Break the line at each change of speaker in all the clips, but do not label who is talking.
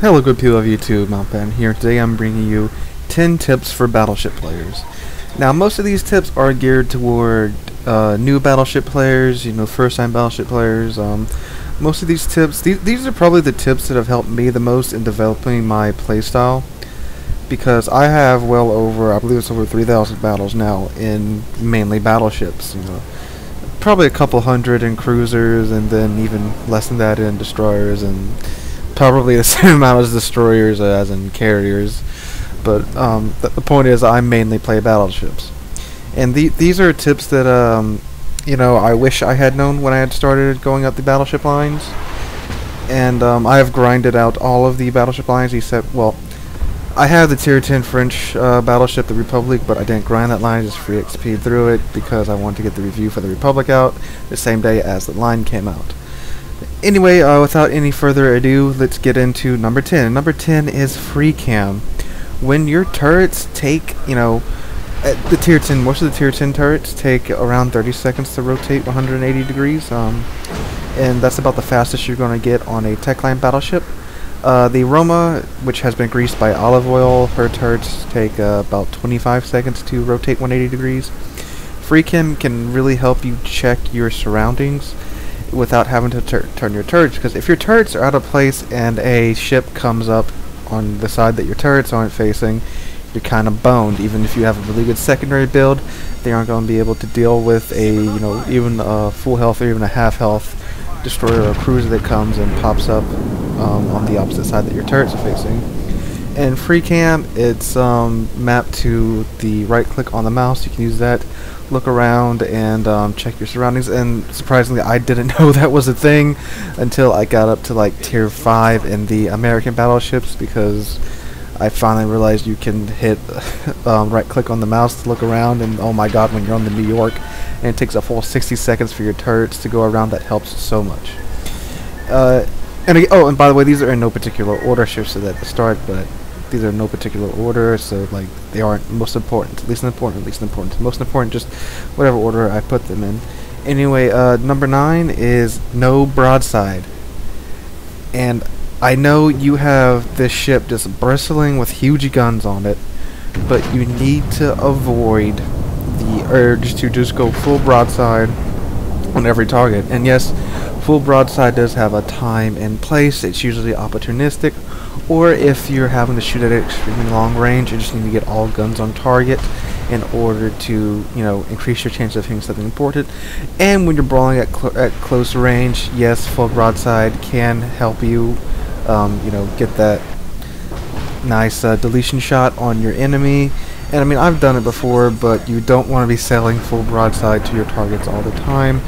Hello good people of YouTube, Mountbatten here. Today I'm bringing you 10 tips for Battleship players. Now most of these tips are geared toward new Battleship players, first time Battleship players. Most of these tips, these are probably the tips that have helped me the most in developing my playstyle, because I have well over, I believe it's over 3,000 battles now in mainly battleships. Probably a couple hundred in cruisers, and then even less than that in destroyers, and probably the same amount as destroyers as in carriers. But the point is, I mainly play battleships, and these are tips that I wish I had known when I had started going up the battleship lines. And I have grinded out all of the battleship lines except, well, I have the tier 10 French battleship, the Republic, but I didn't grind that line, just free XP through it because I wanted to get the review for the Republic out the same day as the line came out. Anyway, without any further ado, let's get into number 10. Number 10 is Freecam. When your turrets take, the tier 10, most of the tier 10 turrets take around 30 seconds to rotate 180 degrees, and that's about the fastest you're going to get on a tech line battleship. The Roma, which has been greased by olive oil, her turrets take about 25 seconds to rotate 180 degrees. Freecam can really help you check your surroundings without having to turn your turrets, because if your turrets are out of place and a ship comes up on the side that your turrets aren't facing, you're kind of boned. Even if you have a really good secondary build, they aren't going to be able to deal with a even a full health or even a half health destroyer or cruiser that comes and pops up on the opposite side that your turrets are facing. And Freecam, it's mapped to the right click on the mouse. You can use that, look around, and check your surroundings. And surprisingly, I didn't know that was a thing until I got up to like tier 5 in the American battleships, because I finally realized you can hit right click on the mouse to look around, and oh my god, when you're on the New York and it takes a full 60 seconds for your turrets to go around, that helps so much. And by the way, these are in no particular order. I should have said that at the start, but these are in no particular order, so like they aren't most important, least important, least important, most important, just whatever order I put them in. Anyway, number 9 is no broadside. And I know you have this ship just bristling with huge guns on it, but you need to avoid the urge to just go full broadside on every target. And yes, full broadside does have a time and place. It's usually opportunistic, or if you're having to shoot at extremely long range, you just need to get all guns on target in order to, increase your chance of hitting something important. And when you're brawling at close range, yes, full broadside can help you, get that nice deletion shot on your enemy. And I mean, I've done it before, but you don't want to be sailing full broadside to your targets all the time.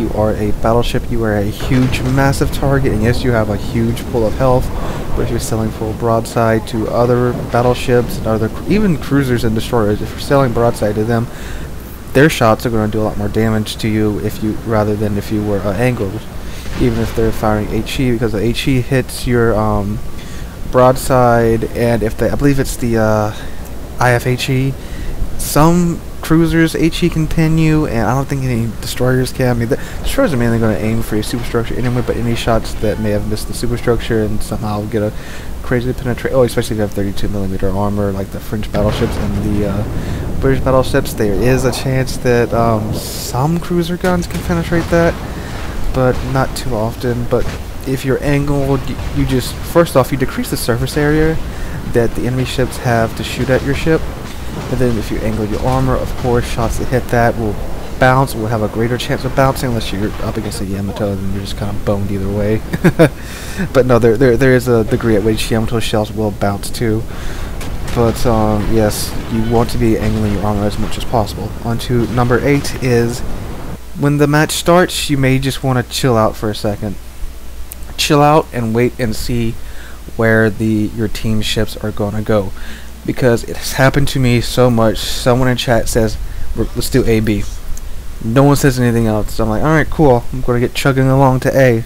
You are a battleship, you are a huge, massive target, and yes, you have a huge pool of health, but if you're sailing full broadside to other battleships and other, even cruisers and destroyers, if you're sailing broadside to them, their shots are going to do a lot more damage to you rather than if you were angled, even if they're firing HE, because the HE hits your broadside, and if I believe it's the IFHE, some cruisers HE continue, and I don't think any destroyers can. I mean, the destroyers are mainly going to aim for your superstructure anyway, but any shots that may have missed the superstructure and somehow get a crazy penetration, especially if you have 32mm armor like the French battleships and the British battleships, there is a chance that some cruiser guns can penetrate that, but not too often. But if you're angled, you just, first off, you decrease the surface area that the enemy ships have to shoot at your ship. And then if you angle your armor, of course, shots that hit that will bounce, will have a greater chance of bouncing, unless you're up against a Yamato, then you're just kind of boned either way. But no, there is a degree at which Yamato shells will bounce too. But yes, you want to be angling your armor as much as possible. On to number 8 is, when the match starts, you may just want to chill out for a second. Chill out and wait and see where your team ships are going to go, because it has happened to me so much. Someone in chat says, let's do AB. No one says anything else. So I'm like, alright, cool, I'm going to get chugging along to A.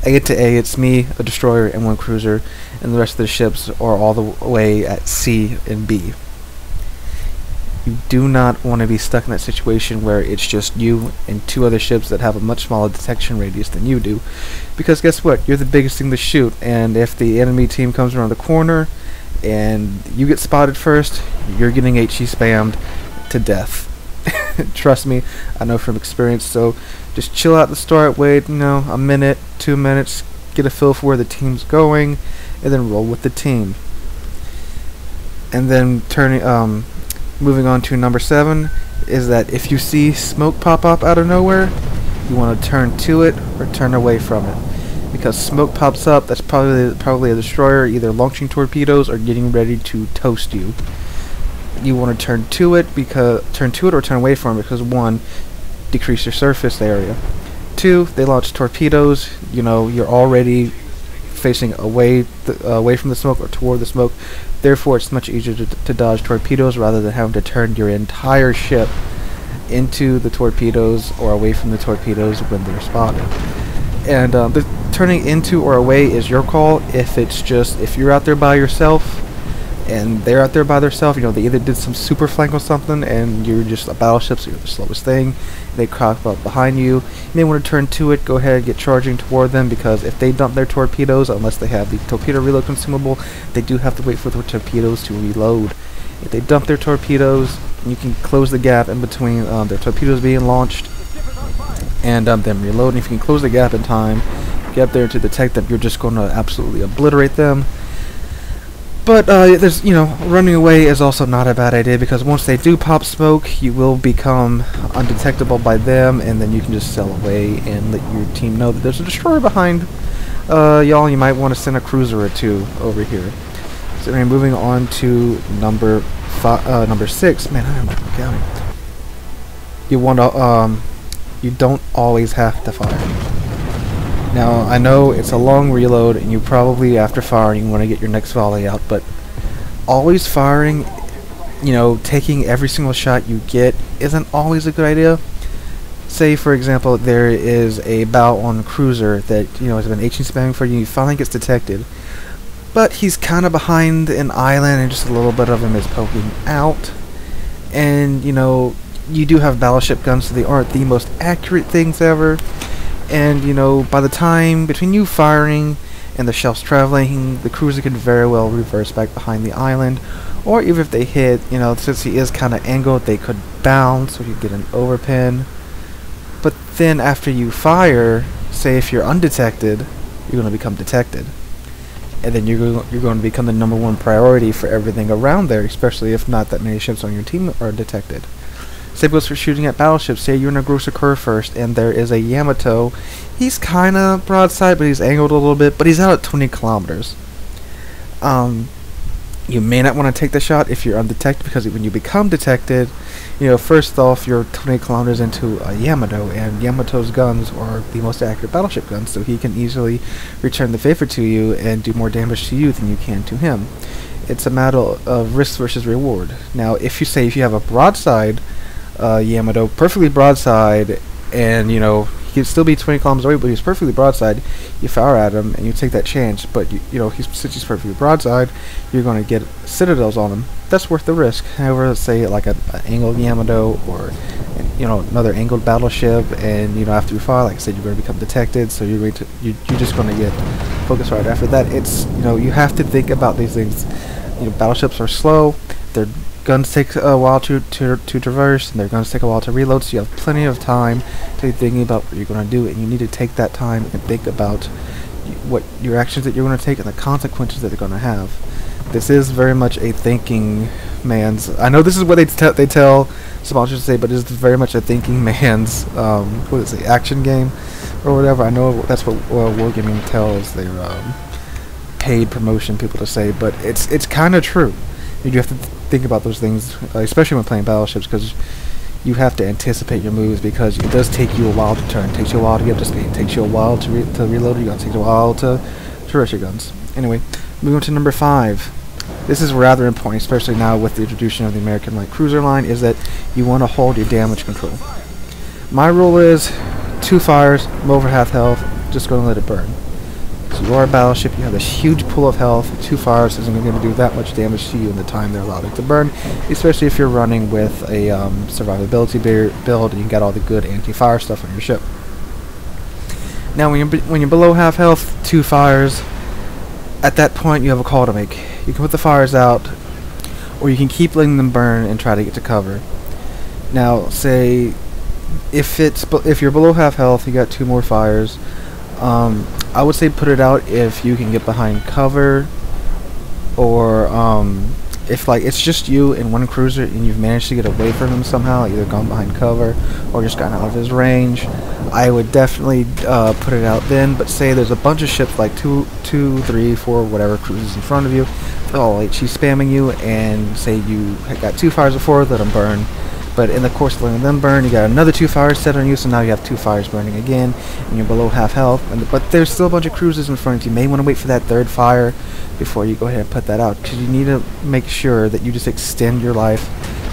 I get to A, it's me, a destroyer, and one cruiser, and the rest of the ships are all the way at C and B. You do not want to be stuck in that situation where it's just you and 2 other ships that have a much smaller detection radius than you do. Because guess what? You're the biggest thing to shoot, and if the enemy team comes around the corner and you get spotted first, you're getting HE spammed to death. Trust me, I know from experience. So just chill out at the start, wait, a minute, 2 minutes, get a feel for where the team's going, and then roll with the team. And then moving on to number 7 is that if you see smoke pop up out of nowhere, you want to turn to it or turn away from it. Because smoke pops up, that's probably a destroyer either launching torpedoes or getting ready to toast you. You want to turn to it or turn away from it because 1, decrease your surface area. 2, they launch torpedoes. You're already facing away from the smoke or toward the smoke. Therefore, it's much easier to dodge torpedoes rather than having to turn your entire ship into the torpedoes or away from the torpedoes when they're spotted. And the turning into or away is your call. If you're out there by yourself and they're out there by themselves, they either did some super flank or something and you're just a battleship, so you're the slowest thing, they crop up behind you, you may want to turn to it, go ahead and get charging toward them, because if they dump their torpedoes, unless they have the torpedo reload consumable, they do have to wait for the torpedoes to reload. If they dump their torpedoes, you can close the gap in between their torpedoes being launched and them reloading. If you can close the gap in time, get there to detect them, you're just going to absolutely obliterate them. But running away is also not a bad idea, because once they do pop smoke, you will become undetectable by them, and then you can just sail away and let your team know that there's a destroyer behind y'all. You might want to send a cruiser or 2 over here. So anyway, moving on to number 6. Man, I am not counting. You don't always have to fire. Now, I know it's a long reload, and you probably, after firing, you want to get your next volley out, but always firing, taking every single shot you get isn't always a good idea. Say, for example, there is a bow on cruiser that, has been HE spamming for you, he finally gets detected, but he's kind of behind an island, and just a little bit of him is poking out, and, you do have battleship guns, so they aren't the most accurate things ever. And by the time between you firing and the shells traveling, the cruiser could very well reverse back behind the island, or even if they hit, since he is kind of angled, they could bounce, so you get an overpin. But then after you fire, say if you're undetected, you're going to become detected, and then you're going to become the #1 priority for everything around there, especially if not that many ships on your team are detected. Same goes for shooting at battleships. Say you're in a gross occur first, and there is a Yamato. He's kind of broadside, but he's angled a little bit, but he's out at 20 kilometers. You may not want to take the shot if you're undetected, because when you become detected, first off, you're 20 kilometers into a Yamato, and Yamato's guns are the most accurate battleship guns, so he can easily return the favor to you and do more damage to you than you can to him. It's a matter of risk versus reward. Now, if you have a broadside Yamato, perfectly broadside, and he can still be 20 kilometers away, but he's perfectly broadside, you fire at him and you take that chance, but since he's perfectly broadside, you're going to get citadels on him. That's worth the risk. However, let's say like an angled Yamato or another angled battleship, and after you fire, like I said, you're going to become detected, so you're just going to get focused right after that. It's you have to think about these things. Battleships are slow, their guns take a while to traverse, and their guns take a while to reload, so you have plenty of time to be thinking about what you're going to do, and you need to take that time and think about what your actions that you're going to take and the consequences that they're going to have. This is very much a thinking man's, I know this is what they tell sponsors to say, but this is very much a thinking man's action game or whatever. I know that's what Wargaming tells their paid promotion people to say, but it's kind of true. You have to think about those things, especially when playing battleships, because you have to anticipate your moves, because it does take you a while to turn. It takes you a while to get up to speed. It takes you a while to reload your guns. It takes you a while to reverse your guns. Anyway, moving on to number 5. This is rather important, especially now with the introduction of the American light cruiser line, is that you want to hold your damage control. My rule is 2 fires, I'm over half health, just going to let it burn. So you are a battleship, you have this huge pool of health. 2 fires isn't going to do that much damage to you in the time they're allowed to burn, especially if you're running with a survivability build and you got all the good anti-fire stuff on your ship. Now when you're below half health, 2 fires, at that point you have a call to make. You can put the fires out, or you can keep letting them burn and try to get to cover. Now say if you're below half health, you got 2 more fires. I would say put it out if you can get behind cover, or if like it's just you and one cruiser and you've managed to get away from him somehow, either gone behind cover or just gotten out of his range. I would definitely put it out then. But say there's a bunch of ships like 2, 3, 4, whatever cruisers in front of you, all HE spamming you, and say you got 2 fires before, let them burn. But in the course of letting them burn, you got another 2 fires set on you, so now you have 2 fires burning again, and you're below half health. But there's still a bunch of cruisers in front of you. You may want to wait for that 3rd fire before you go ahead and put that out, because you need to make sure that you just extend your life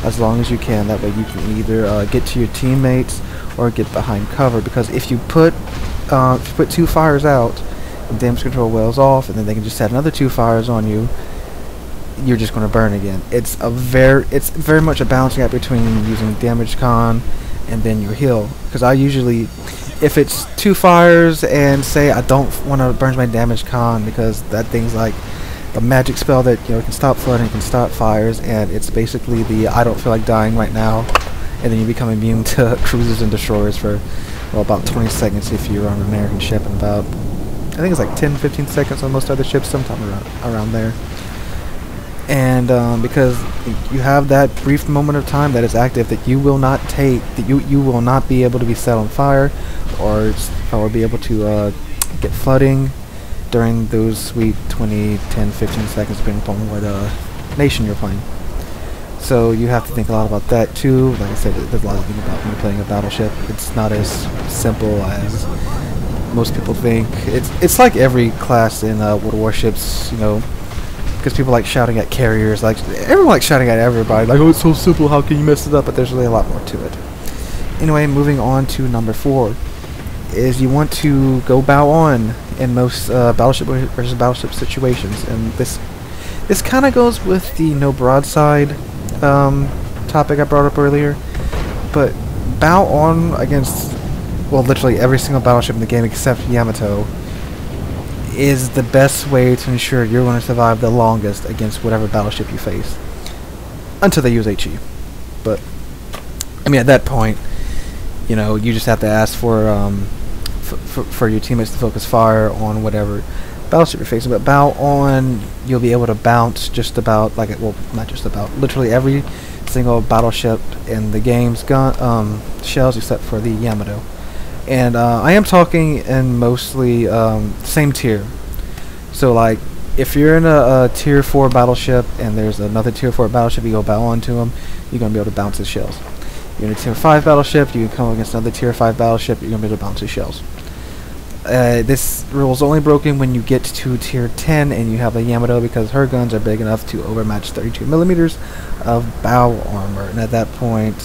as long as you can. That way you can either get to your teammates or get behind cover. Because if you put 2 fires out, and damage control wears off, and then they can just set another 2 fires on you, you're just going to burn again. It's very much a balancing act between using damage con and then your heal. Because I usually, if it's 2 fires and say I don't want to burn my damage con because that thing's like a magic spell that can stop flooding, can stop fires, and it's basically the I don't feel like dying right now, and then you become immune to cruisers and destroyers for about 20 seconds if you're on an American ship, and about I think it's like 10-15 seconds on most other ships, sometime around there. And because you have that brief moment of time that is active that you will not take, that you will not be able to be set on fire or be able to get flooding during those sweet 20, 10, 15 seconds, depending upon what nation you're playing. So you have to think a lot about that too. Like I said, there's a lot of things about when you're playing a battleship. It's not as simple as most people think. It's like every class in World Warships, because people like shouting at carriers, like everyone likes shouting at everybody, like, oh, it's so simple, how can you mess it up? But there's really a lot more to it. Anyway, moving on to number 4, is you want to go bow on in most battleship versus battleship situations, and this kind of goes with the no broadside topic I brought up earlier. But bow on against, well, literally every single battleship in the game except Yamato is the best way to ensure you're going to survive the longest against whatever battleship you face, until they use HE. But I mean, at that point, you just have to ask for your teammates to focus fire on whatever battleship you're facing. But bow on, you'll be able to bounce just about not just about, literally every single battleship in the game's gun shells except for the Yamato. And I am talking in mostly same tier. So like, if you're in a tier 4 battleship and there's another tier 4 battleship, you go bow onto them, you're going to be able to bounce his shells. You're in a tier 5 battleship, you can come against another tier 5 battleship, you're going to be able to bounce his shells. This rule is only broken when you get to tier 10 and you have a Yamato, because her guns are big enough to overmatch 32mm of bow armor. And at that point,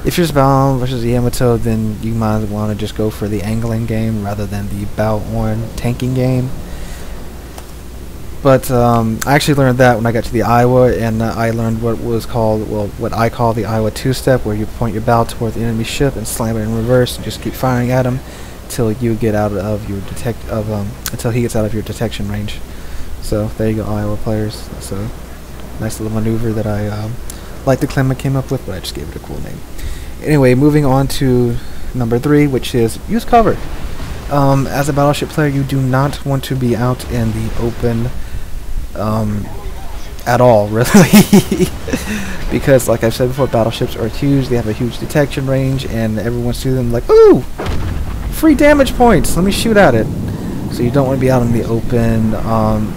if you're bow versus Yamato, then you might want to just go for the angling game rather than the bow on tanking game. But I actually learned that when I got to the Iowa, and I learned what was called, what I call the Iowa 2-step, where you point your bow toward the enemy ship and slam it in reverse and just keep firing at him until you get out of your until he gets out of your detection range. So there you go, Iowa players. That's a nice little maneuver that I like to claim I came up with, but I just gave it a cool name. Anyway, moving on to number 3, which is use cover. As a battleship player, you do not want to be out in the open at all, really. Because, like I've said before, battleships are huge, they have a huge detection range, and everyone sees them like, ooh, free damage points, let me shoot at it. So you don't want to be out in the open.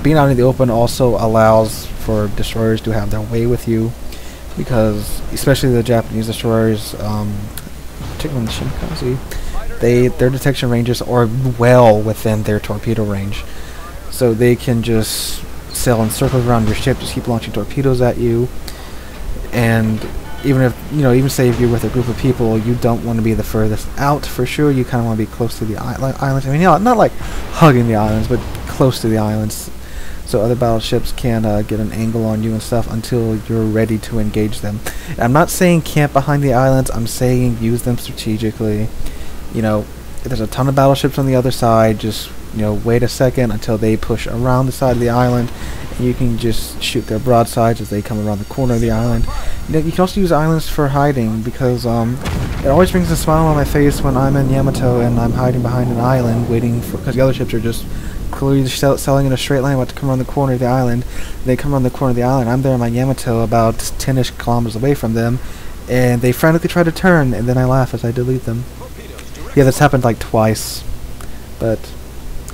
Being out in the open also allows for destroyers to have their way with you, because especially the Japanese destroyers, particularly the Shimakaze, their detection ranges are well within their torpedo range, so they can just sail in circles around your ship, just keep launching torpedoes at you. And even if, you know, even say if you're with a group of people, you don't want to be the furthest out for sure. You kind of want to be close to the islands. I mean, you know, not like hugging the islands, but close to the islands, so other battleships can get an angle on you and stuff until you're ready to engage them. And I'm not saying camp behind the islands. I'm saying use them strategically. You know, if there's a ton of battleships on the other side, just, you know, wait a second until they push around the side of the island, and you can just shoot their broadsides as they come around the corner of the island. You know, you can also use islands for hiding, because it always brings a smile on my face when I'm in Yamato and I'm hiding behind an island waiting for, because the other ships are just clearly sailing in a straight line, about to come around the corner of the island. They come around the corner of the island. I'm there in my Yamato about 10-ish kilometers away from them, and they frantically try to turn, and then I laugh as I delete them. Yeah, this happened like twice, but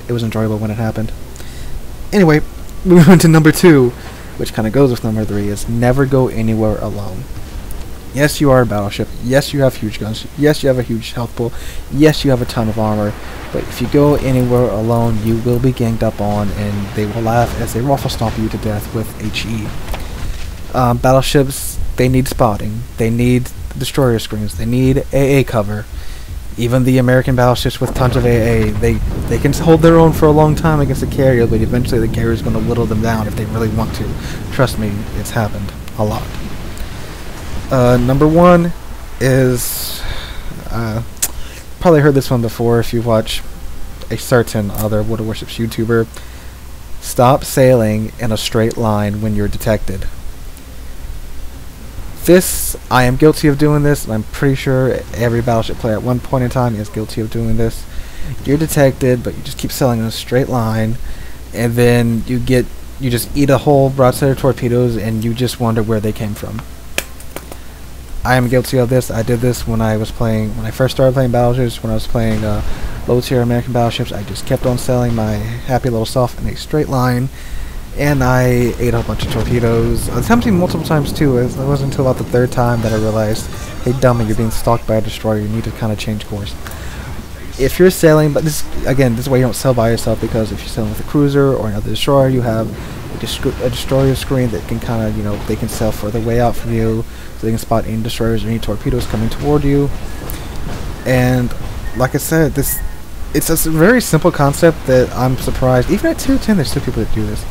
it was enjoyable when it happened. Anyway, moving on to number 2, which kind of goes with number 3, is never go anywhere alone. Yes, you are a battleship. Yes, you have huge guns. Yes, you have a huge health pool. Yes, you have a ton of armor. But if you go anywhere alone, you will be ganged up on, and they will laugh as they ruffle stomp you to death with HE. Battleships, they need spotting. They need destroyer screens. They need AA cover. Even the American battleships with tons of AA, they can hold their own for a long time against a carrier, but eventually the carrier is going to whittle them down if they really want to. Trust me, it's happened a lot. Number 1 is, probably heard this one before if you watch a certain other World of Warships YouTuber. Stop sailing in a straight line when you're detected. This, I am guilty of doing this, and I'm pretty sure every battleship player at one point in time is guilty of doing this. You're detected, but you just keep sailing in a straight line, and then you just eat a whole broadside of torpedoes, and you just wonder where they came from. I am guilty of this. I did this when I first started playing battleships, when I was playing low-tier American battleships. I just kept on sailing my happy little self in a straight line, and I ate a whole bunch of torpedoes. It's happened to me multiple times too. It wasn't until about the 3rd time that I realized, hey dummy, you're being stalked by a destroyer, you need to kind of change course. If you're sailing, but this is why you don't sail by yourself, because if you're sailing with a cruiser or another destroyer, you have a destroyer screen that can kind of, you know, they can sail further way out from you, so they can spot any destroyers or any torpedoes coming toward you. And like I said, it's a very simple concept that I'm surprised, even at tier 10 there's still people that do this.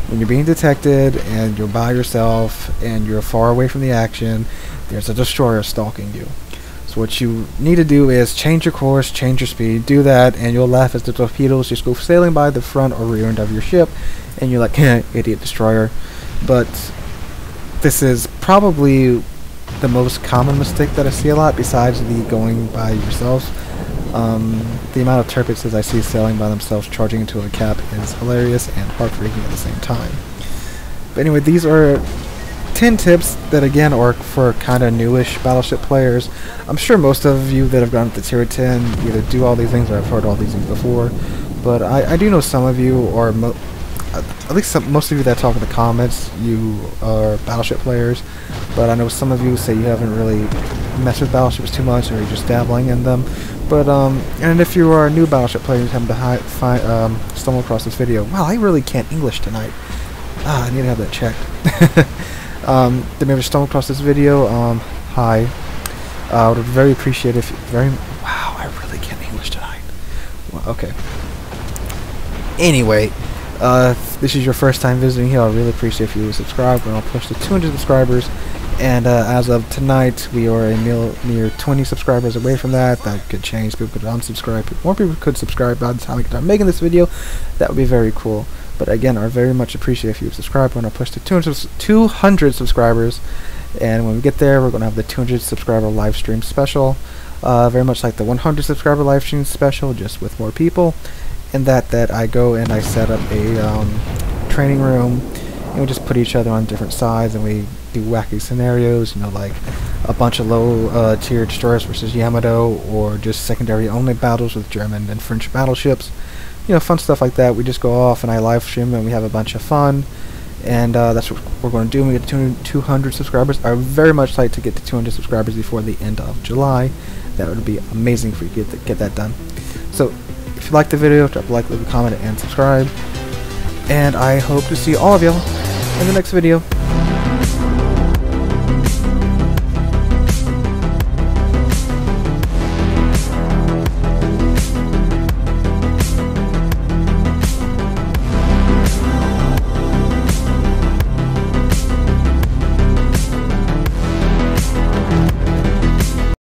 When you're being detected and you're by yourself and you're far away from the action, there's a destroyer stalking you. So what you need to do is change your course, change your speed, do that, and you'll laugh as the torpedoes just go sailing by the front or rear end of your ship, and you're like, idiot destroyer. But this is probably the most common mistake that I see a lot, besides the going by yourself. The amount of turpits I see sailing by themselves charging into a cap is hilarious and heartbreaking at the same time. But anyway, these are 10 tips that again are for kind of newish battleship players. I'm sure most of you that have gone up to tier 10 either do all these things or have heard all these things before, but I do know some of you, or at least most of you that talk in the comments, you are battleship players, but I know some of you say you haven't really messed with battleships too much, or you're just dabbling in them. But and if you are a new battleship player and happen to stumble across this video, wow, I really can't English tonight. I need to have that checked. Then maybe stumble across this video. Hi. I would very appreciate if wow, I really can't English tonight. Well, okay. Anyway, if this is your first time visiting here, I really appreciate if you would subscribe. We're gonna push to 200 subscribers. And as of tonight, we are a near 20 subscribers away from that. That could change. People could unsubscribe. More people could subscribe by the time we get done making this video. That would be very cool. But again, I very much appreciate if you subscribe. We're going to push to 200 subscribers. And when we get there, we're going to have the 200 subscriber live stream special. Very much like the 100 subscriber live stream special, just with more people. And that I go and I set up a training room. And we just put each other on different sides, and we do wacky scenarios, you know, like a bunch of low tier destroyers versus Yamato, or just secondary only battles with German and French battleships. You know, fun stuff like that. We just go off and I live stream and we have a bunch of fun. And that's what we're going to do when we get to 200 subscribers. I would very much like to get to 200 subscribers before the end of July. That would be amazing if we could get that done. So if you liked the video, drop a like, leave a comment, and subscribe. And I hope to see all of y'all in the next video.